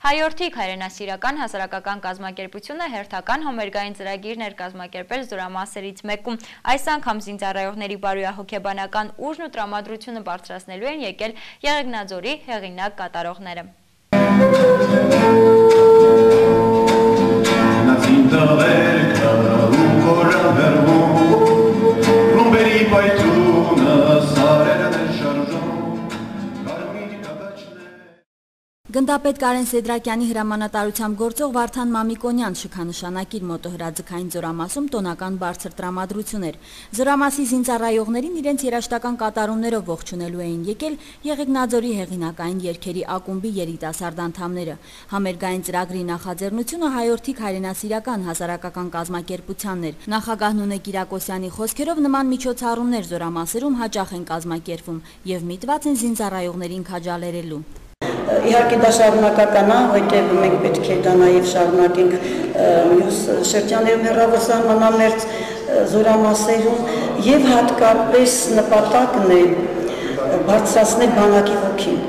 Հայորդիկ հայրենասիրական հասարակական կազմակերպությունը հերթական համերգային ծրագիր ներկազմակերպել զորամասերից մեկում։ Այս անգամ զինծառայողների բարոյահոգեբանական ուժն ու տրամադրությունը բարձրացնելու են եկել Եղեգնաձորի հեղինակ կատարողները։ Գնդապետ Կարեն Սեդրակյանի հրամանատարությամբ գործող Վարդան Մամիկոնյան շքանշանակիր մոտոհրաձգային զորամասում տոնական բարձր տրամադրություն էր։ Զորամասի զինծառայողներին իրենց երաժշտական կատարումներով ողջունելու էին եկել Եղեգնաձորի հեղինակային երգերի ակումբի երիտասարդ անդամները։ Համերգային ծրագրի նախաձեռնությունը հայորդիկ հայրենասիրական հասարակական կազմակերպությանն էր։ Նախագահ Նունե Կիրակոսյանի խոսքերով նման միջոցառումներ զորամասերում հաճախ են կազմակերպվում եւ միտված են զինծառայողներին քաջալերելու։ Իհարկե դա շարունակական է, որտեղ մենք պետք է դա նաև շարունակենք մյուս շրջաններում հեռավոր սահմանամերձ զորամասերում եւ հատկապես նպատակն է բարձրացնել բանակի ոգին։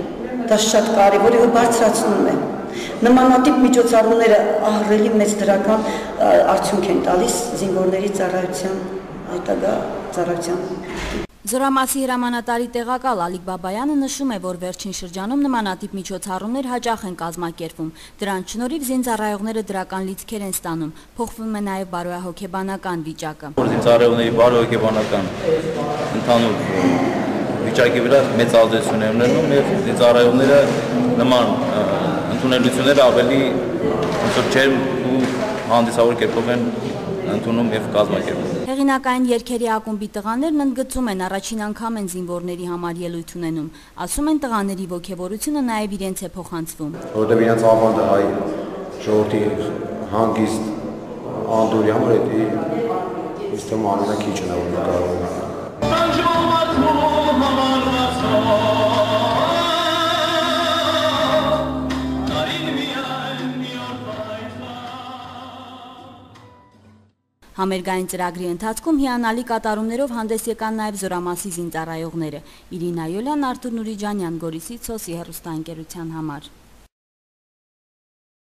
Դա շատ կարեւոր է, որ բարձրացնում է։ Նմանատիպ միջոցառումները ահռելի մեծ դրական արդյունք են տալիս զինվորների ծառայության, հետագա ծառայության։ Զորամասի հրամանատարի տեղակալ Ալիկ Բաբայանը նշում է, որ վերջին շրջանում նմանատիպ միջոցառումներ հաճախ են կազմակերպվում։ Դրանց շնորհիվ զինծառայողները դրական լիցքեր են ստանում, փոխվում է նաև բարոյահոգեբանական վիճակը։ Զինծառայողների բարոյահոգեբանական ընդհանուր վիճակի վրա մեծ ազդեցություն է ունենում եւ զինծառայողները նման ընդունելությունները ավելի ջերմ ու հանդիսավոր կերպով են ընդունում եւ կազմակերպում։ Հեղինակային երգերի ակումբի տղաներն ընդգծում են առաջին անգամ են զինվորների համար ելույթ ունենում։ Ասում են տղաների ոգևորությունը նաև իրենց է փոխանցվում։ Որտեղ իրենց ավանդը հայ ժողովրդի հանգիստ անդորի համար է իսկ մանուկա քիչ է որ կարող է։ Համերգային ծրագրի ընթացքում հիանալի կատարումներով հանդես եկան նաև զորամասի զինծառայողները։ Իրինա Յոլյան, Արթուր Նուրիջանյան, Գորիսի Ցոսի հեռուստաընկերության համար։